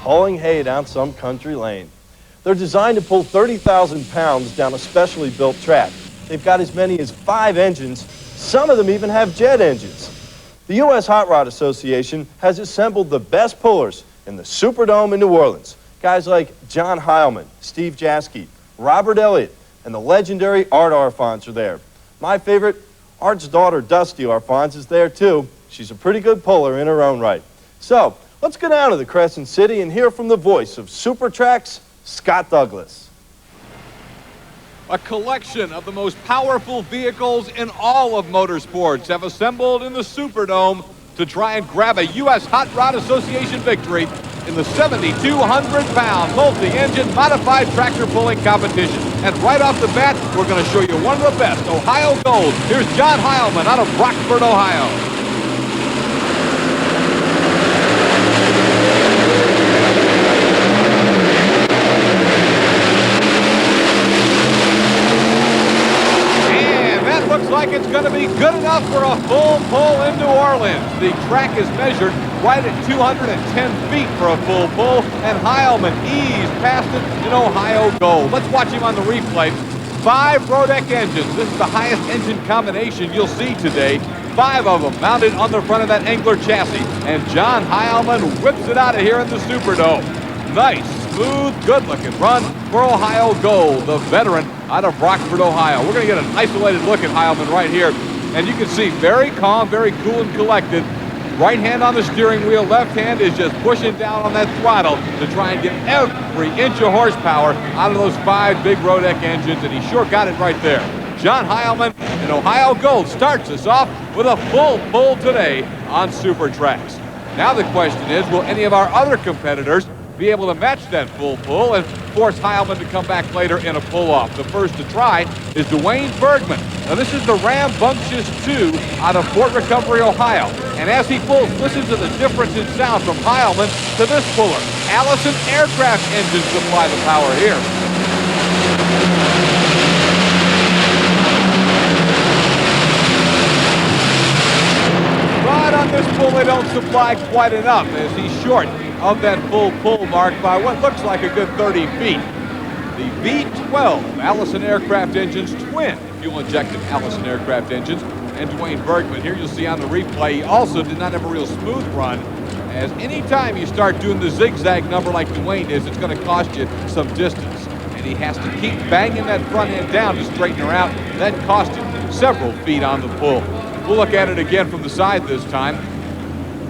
hauling hay down some country lane. They're designed to pull 30,000 pounds down a specially built track. They've got as many as 5 engines. Some of them even have jet engines. The U.S. Hot Rod Association has assembled the best pullers in the Superdome in New Orleans. Guys like John Heilman, Steve Jaske, Robert Elliott, and the legendary Art Arfons are there. My favorite, Art's daughter, Dusty Arfons, is there too. She's a pretty good puller in her own right. So, let's go down to the Crescent City and hear from the voice of Supertrack's Scott Douglas. A collection of the most powerful vehicles in all of motorsports have assembled in the Superdome to try and grab a U.S. Hot Rod Association victory in the 7,200-pound multi-engine modified tractor pulling competition. And right off the bat, we're going to show you one of the best, Ohio Gold. Here's John Heilman out of Rockford, Ohio. Looks like it's going to be good enough for a full pull in New Orleans. The track is measured right at 210 feet for a full pull, and Heilman eased past it in Ohio Gold. Let's watch him on the replay. 5 Rodeck engines. This is the highest engine combination you'll see today. 5 of them mounted on the front of that Angler chassis, and John Heilman whips it out of here in the Superdome. Nice, smooth, good-looking run for Ohio Gold, the veteran out of Rockford, Ohio. We're going to get an isolated look at Heilman right here, and you can see very calm, very cool and collected. Right hand on the steering wheel, left hand is just pushing down on that throttle to try and get every inch of horsepower out of those 5 big Rodeck engines, and he sure got it right there. John Heilman and Ohio Gold starts us off with a full pull today on Super Tracks. Now the question is, will any of our other competitors be able to match that full pull and force Heilman to come back later in a pull-off? The first to try is Dwayne Bergman. Now this is the Rambunctious 2 out of Fort Recovery, Ohio. And as he pulls, listen to the difference in sound from Heilman to this puller. Allison Aircraft engines supply the power here. But on this pull, they don't supply quite enough as he's short of that full pull mark by what looks like a good 30 feet. The V12 Allison Aircraft engines, twin fuel-injected Allison Aircraft engines, and Dwayne Bergman. Here you'll see on the replay, he also did not have a real smooth run, as anytime you start doing the zigzag number like Dwayne is, it's going to cost you some distance. And he has to keep banging that front end down to straighten her out. That cost him several feet on the pull. We'll look at it again from the side this time.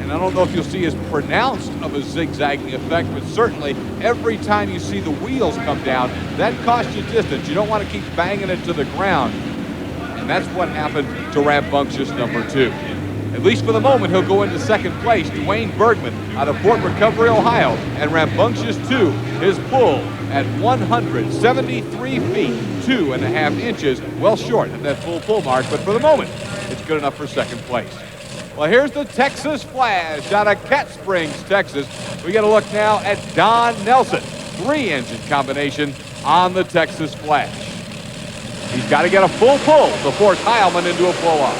And I don't know if you'll see as pronounced of a zigzagging effect, but certainly every time you see the wheels come down, that costs you distance. You don't want to keep banging it to the ground. And that's what happened to Rambunctious number 2. At least for the moment, he'll go into second place. Dwayne Bergman out of Fort Recovery, Ohio. And Rambunctious 2, his pull at 173 feet, 2.5 inches, well short of that full pull mark. But for the moment, it's good enough for second place. Well, here's the Texas Flash out of Cat Springs, Texas. We get a look now at Don Nelson. 3-engine combination on the Texas Flash. He's got to get a full pull to force Heilman into a pull-off.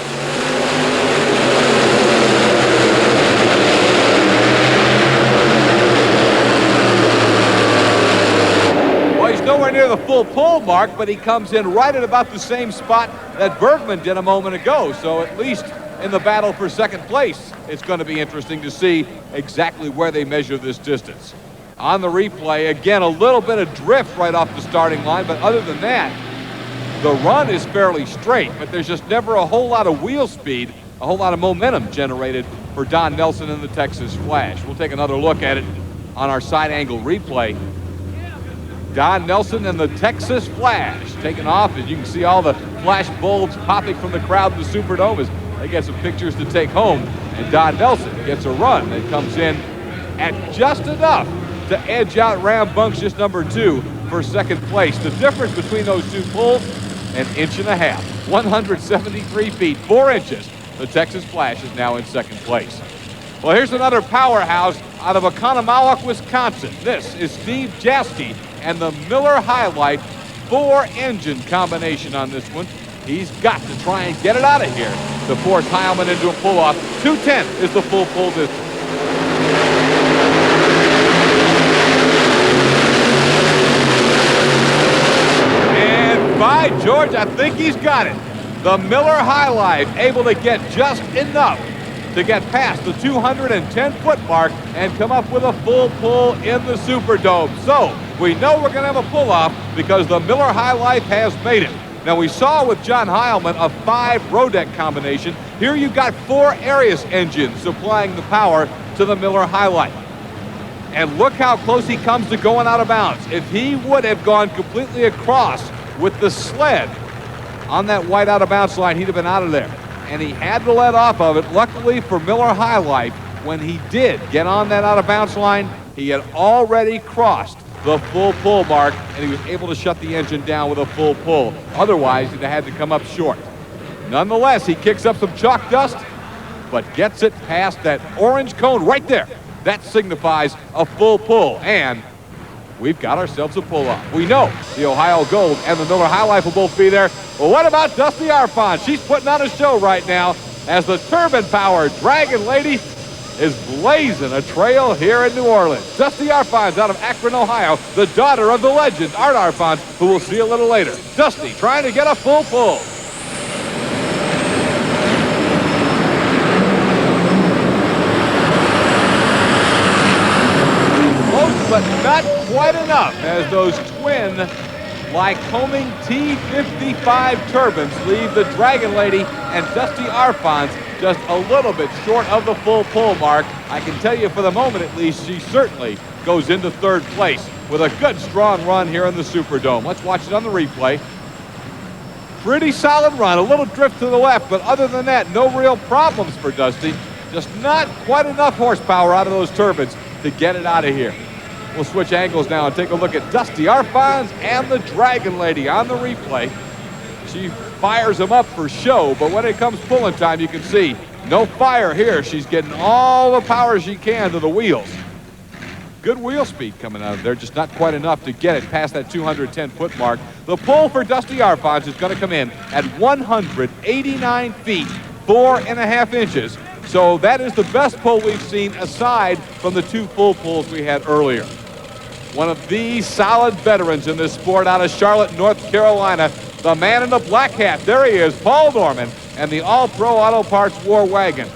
Well, he's nowhere near the full pull mark, but he comes in right at about the same spot that Bergman did a moment ago. So at least in the battle for second place, it's going to be interesting to see exactly where they measure this distance. On the replay, again, a little bit of drift right off the starting line, but other than that, the run is fairly straight, but there's just never a whole lot of wheel speed, a whole lot of momentum generated for Don Nelson and the Texas Flash. We'll take another look at it on our side angle replay. Don Nelson and the Texas Flash taking off, as you can see all the flash bulbs popping from the crowd in the Superdome as they get some pictures to take home. And Don Nelson gets a run that comes in at just enough to edge out Rambunctious number 2 for second place. The difference between those two pulls, 1.5 inches, 173 feet, 4 inches. The Texas Flash is now in second place. Well, here's another powerhouse out of Oconomowoc, Wisconsin. This is Steve Jaske and the Miller Highlight 4-engine combination on this one. He's got to try and get it out of here to force Heilman into a pull-off. 210 is the full pull distance. George, I think he's got it. The Miller High Life able to get just enough to get past the 210-foot mark and come up with a full pull in the Superdome. So we know we're going to have a pull-off because the Miller High Life has made it. Now, we saw with John Heilman a 5 row deck combination. Here you've got 4 Arias engines supplying the power to the Miller High Life. And look how close he comes to going out of bounds. If he would have gone completely across with the sled on that white out of bounds line, he'd have been out of there. And he had to let off of it. Luckily for Miller High Life, when he did get on that out of bounds line, he had already crossed the full pull mark, and he was able to shut the engine down with a full pull. Otherwise, he'd have had to come up short. Nonetheless, he kicks up some chalk dust, but gets it past that orange cone right there. That signifies a full pull, and we've got ourselves a pull-off. We know the Ohio Gold and the Miller High Life will both be there. Well, what about Dusty Arfon? She's putting on a show right now as the turbine-powered Dragon Lady is blazing a trail here in New Orleans. Dusty Arfon's out of Akron, Ohio, the daughter of the legend, Art Arfon, who we'll see a little later. Dusty trying to get a full pull. Close, but not quite enough as those twin Lycoming T55 turbines leave the Dragon Lady and Dusty Arfons just a little bit short of the full pull mark. I can tell you for the moment at least, she certainly goes into 3rd place with a good strong run here in the Superdome. Let's watch it on the replay. Pretty solid run, a little drift to the left, but other than that, no real problems for Dusty. Just not quite enough horsepower out of those turbines to get it out of here. We'll switch angles now and take a look at Dusty Arfons and the Dragon Lady on the replay. She fires them up for show, but when it comes pulling time, you can see no fire here. She's getting all the power she can to the wheels. Good wheel speed coming out of there, just not quite enough to get it past that 210-foot mark. The pull for Dusty Arfons is going to come in at 189 feet, 4.5 inches. So that is the best pull we've seen aside from the 2 full pulls we had earlier. One of the solid veterans in this sport out of Charlotte, North Carolina, the man in the black hat. There he is, Paul Norman, and the All-Pro Auto Parts War Wagon.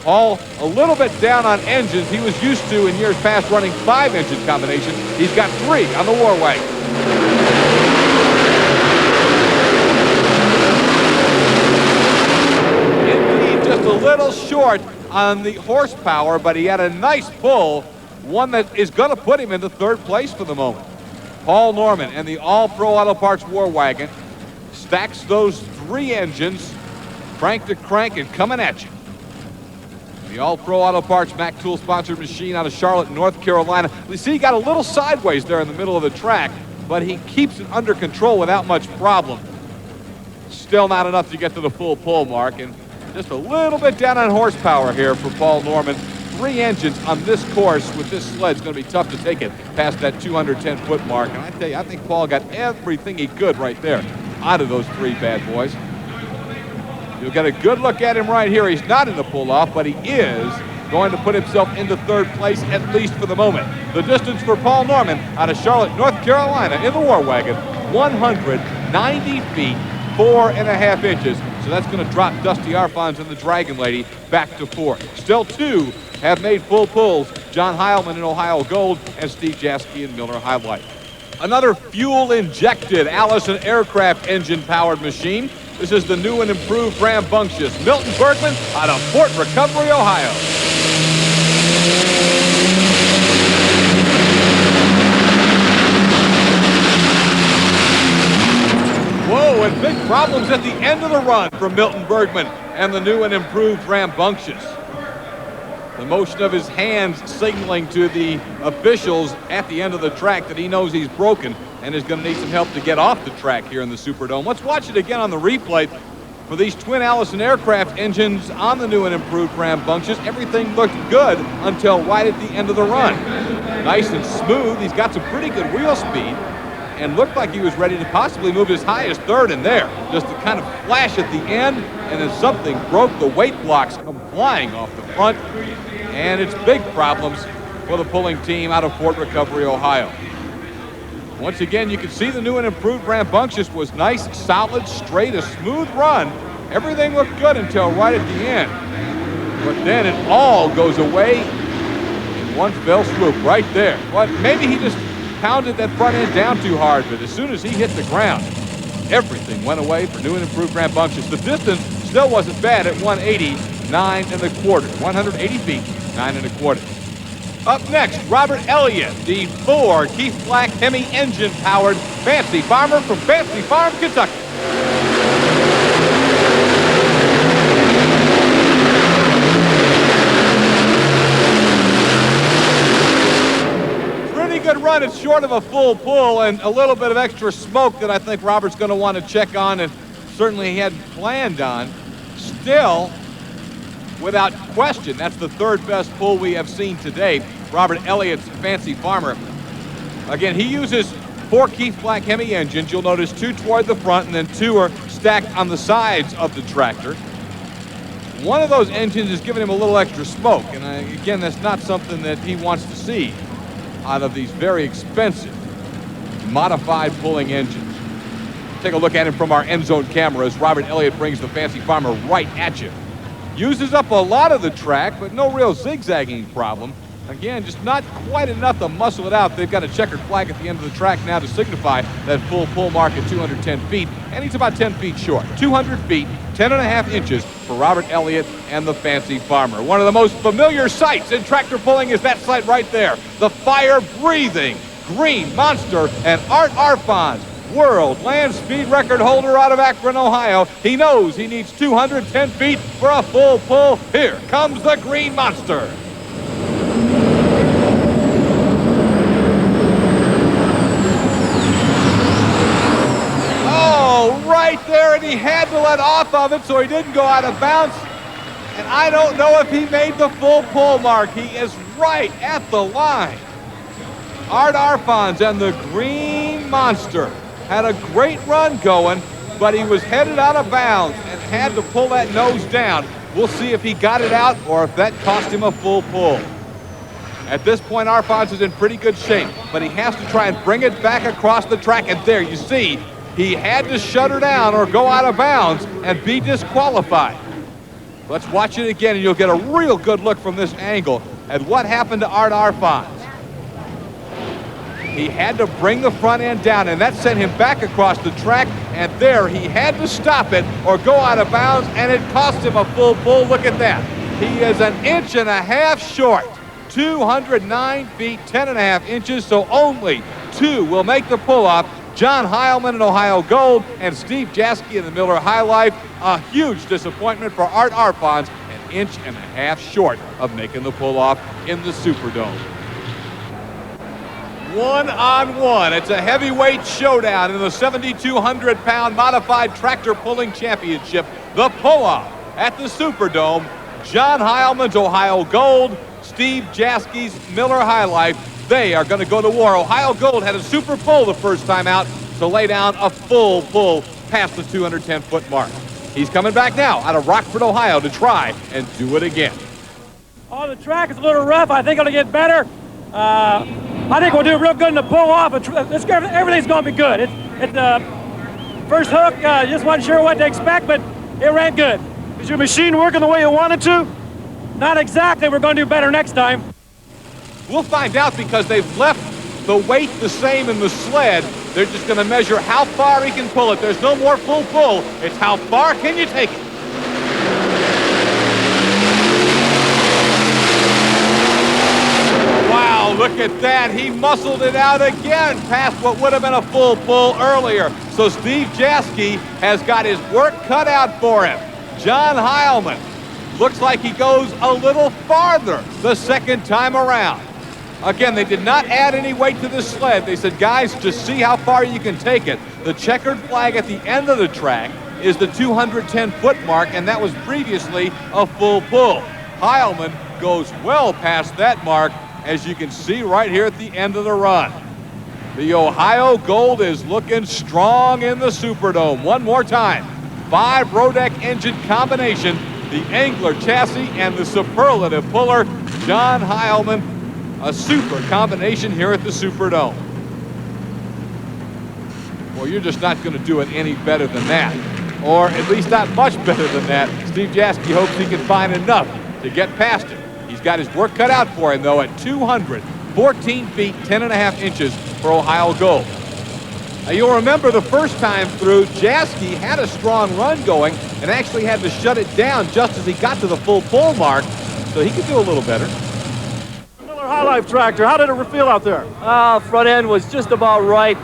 Paul a little bit down on engines. He was used to in years past running 5-engine combinations. He's got 3 on the War Wagon. Indeed, just a little short on the horsepower, but he had a nice pull, one that is going to put him into 3rd place for the moment. Paul Norman and the All-Pro Auto Parts War Wagon stacks those 3 engines, crank to crank and coming at you. The All-Pro Auto Parts Mac Tool sponsored machine out of Charlotte, North Carolina. You see, he got a little sideways there in the middle of the track, but he keeps it under control without much problem. Still not enough to get to the full pull mark, and just a little bit down on horsepower here for Paul Norman. 3 engines on this course with this sled is going to be tough to take it past that 210-foot mark. And I tell you, I think Paul got everything he could right there out of those 3 bad boys. You'll get a good look at him right here. He's not in the pull-off, but he is going to put himself into 3rd place, at least for the moment. The distance for Paul Norman out of Charlotte, North Carolina in the War Wagon, 190 feet, 4.5 inches. So that's going to drop Dusty Arfons and the Dragon Lady back to 4th. Still 2 have made full pulls. John Heilman in Ohio Gold and Steve Jaski in Miller High Life. Another fuel-injected Allison aircraft engine-powered machine. This is the new and improved rambunctious Milton Bergman out of Fort Recovery, Ohio. Whoa, and big problems at the end of the run for Milton Bergman and the new and improved rambunctious. The motion of his hands signaling to the officials at the end of the track that he knows he's broken and is going to need some help to get off the track here in the Superdome. Let's watch it again on the replay for these twin Allison aircraft engines on the new and improved rambunctious. Everything looked good until right at the end of the run. Nice and smooth. He's got some pretty good wheel speed and looked like he was ready to possibly move as high as 3rd in there. Just to kind of flash at the end, and then something broke. The weight blocks come flying off the front, and it's big problems for the pulling team out of Fort Recovery, Ohio. Once again, you can see the new and improved rambunctious was nice, solid, straight, a smooth run. Everything looked good until right at the end. But then it all goes away in one fell swoop right there. But maybe he just pounded that front end down too hard, but as soon as he hit the ground, everything went away for new and improved rambunctious. The distance still wasn't bad at 180, 9 1/4. 180 feet, 9 1/4. Up next, Robert Elliott, the 4 Keith Black Hemi engine-powered Fancy Farmer from Fancy Farm, Kentucky. Pretty good run. It's short of a full pull and a little bit of extra smoke that I think Robert's going to want to check on, and certainly he hadn't planned on. Still, without question, that's the 3rd best pull we have seen today. Robert Elliott's Fancy Farmer. Again, he uses 4 Keith Black Hemi engines. You'll notice 2 toward the front and then 2 are stacked on the sides of the tractor. One of those engines is giving him a little extra smoke, and again, that's not something that he wants to see out of these very expensive modified pulling engines. Take a look at him from our end zone cameras. Robert Elliott brings the Fancy Farmer right at you. Uses up a lot of the track, but no real zigzagging problem. Again, just not quite enough to muscle it out. They've got a checkered flag at the end of the track now to signify that full pull mark at 210 feet, and he's about 10 feet short. 200 feet, 10 1/2 inches for Robert Elliott and the Fancy Farmer. One of the most familiar sights in tractor pulling is that sight right there. The fire-breathing Green Monster and Art Arfons, world land speed record holder out of Akron, Ohio. He knows he needs 210 feet for a full pull. Here comes the Green Monster. Oh, right there, and he had to let off of it so he didn't go out of bounds. And I don't know if he made the full pull mark. He is right at the line. Art Arfons and the Green Monster had a great run going, but he was headed out of bounds and had to pull that nose down. We'll see if he got it out or if that cost him a full pull. At this point, Arfons is in pretty good shape, but he has to try and bring it back across the track. And there you see, he had to shut her down or go out of bounds and be disqualified. Let's watch it again, and you'll get a real good look from this angle at what happened to Art Arfons. He had to bring the front end down, and that sent him back across the track, and there he had to stop it or go out of bounds, and it cost him a full pull. Look at that. He is 1.5 inches short. 209 feet, 10 1/2 inches, so only 2 will make the pull-off. John Heilman in Ohio Gold and Steve Jaske in the Miller High Life. A huge disappointment for Art Arfons, 1.5 inches short of making the pull-off in the Superdome. 1-on-1. It's a heavyweight showdown in the 7,200-pound modified tractor pulling championship. The pull-off at the Superdome. John Heilman's Ohio Gold, Steve Jaske's Miller High Life. They are going to go to war. Ohio Gold had a super pull the first time out to lay down a full pull past the 210-foot mark. He's coming back now out of Rockford, Ohio to try and do it again. Oh, the track is a little rough. I think it'll get better. I think we'll do real good in the pull-off. Everything's going to be good. It's first hook, just wasn't sure what to expect, but it ran good. Is your machine working the way you wanted to? Not exactly. We're going to do better next time. We'll find out because they've left the weight the same in the sled. They're just going to measure how far he can pull it. There's no more full pull. It's how far can you take it. Wow, look at that. He muscled it out again past what would have been a full pull earlier. So Steve Jaske has got his work cut out for him. John Heilman looks like he goes a little farther the second time around. Again, they did not add any weight to the sled. They said, guys, just see how far you can take it. The checkered flag at the end of the track is the 210-foot mark, and that was previously a full pull. Heilman goes well past that mark, as you can see right here at the end of the run. The Ohio Gold is looking strong in the Superdome. One more time. 5 Rodeck engine combination, the Angler chassis and the superlative puller, John Heilman. A super combination here at the Superdome. well, you're just not going to do it any better than that. Or at least not much better than that. Steve Jaski hopes he can find enough to get past it. He's got his work cut out for him, though, at 214 feet, 10.5 inches for Ohio Gold. Now, you'll remember the first time through, Jaski had a strong run going and actually had to shut it down just as he got to the full pull mark, so he could do a little better. High Life tractor, how did it feel out there? Front end was just about right.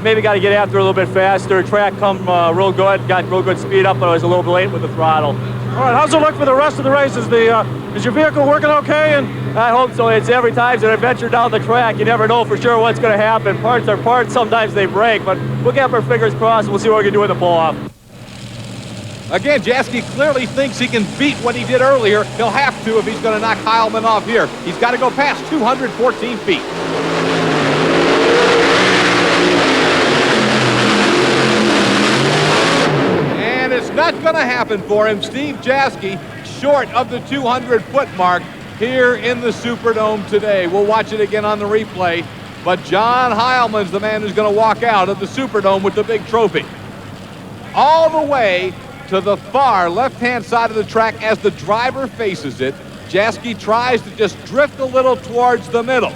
Maybe got to get after a little bit faster. Track come real good, got real good speed up, but I was a little bit late with the throttle. All right, how's it look for the rest of the race? Is your vehicle working okay? And I hope so. It's every time as I venture down the track, you never know for sure what's going to happen. Parts are parts, sometimes they break, but we'll get our fingers crossed and we'll see what we can do with the pull-off. Again, Jaski clearly thinks he can beat what he did earlier. He'll have to if he's going to knock Heilman off here. He's got to go past 214 feet. And it's not going to happen for him. Steve Jaski short of the 200-foot mark here in the Superdome today. We'll watch it again on the replay. But John Heilman's the man who's going to walk out of the Superdome with the big trophy. All the way to the far left-hand side of the track as the driver faces it. Jaski tries to just drift a little towards the middle.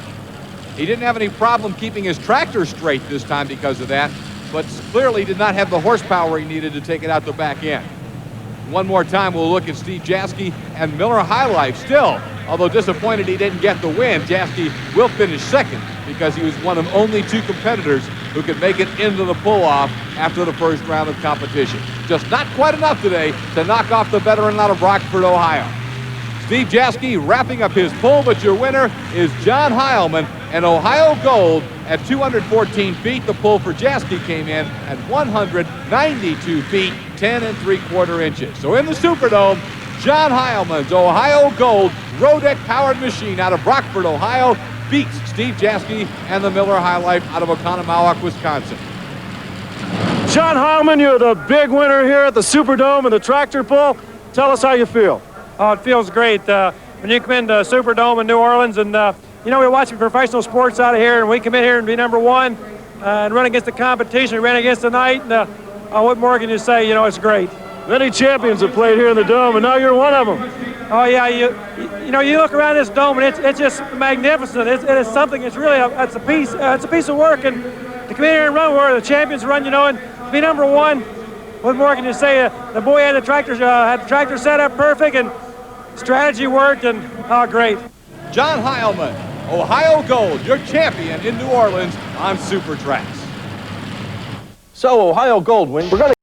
He didn't have any problem keeping his tractor straight this time because of that, but clearly did not have the horsepower he needed to take it out the back end. One more time, we'll look at Steve Jaski and Miller High Life. Still, although disappointed he didn't get the win, Jaski will finish second because he was one of only two competitors who could make it into the pull-off after the first round of competition. Just not quite enough today to knock off the veteran out of Rockford, Ohio. Steve Jaski wrapping up his pull, but your winner is John Heilman and Ohio Gold at 214 feet. The pull for Jaski came in at 192 feet, 10 3/4 inches. So in the Superdome, John Heilman's Ohio Gold Rodeck powered machine out of Rockford, Ohio, beats Steve Jaski and the Miller High Life out of Oconomowoc, Wisconsin. John Heilman, you're the big winner here at the Superdome and the tractor pull. Tell us how you feel. Oh, it feels great. When you come into Superdome in New Orleans and, you know, we're watching professional sports out of here, and we come in here and be number one and run against the competition. We ran against the night, and what more can you say? You know, it's great. Many champions have played here in the Dome, and now you're one of them. Oh, yeah, you know, you look around this Dome, and it's just magnificent. It is something, it's really, it's a piece of work, and to come in here and run where the champions run, you know, and be number one, what more can you say? The boy had the tractor set up perfect, and strategy worked, and oh, great. John Heilman, Ohio Gold, your champion in New Orleans on Super Tracks. So, Ohio Gold win. We're going to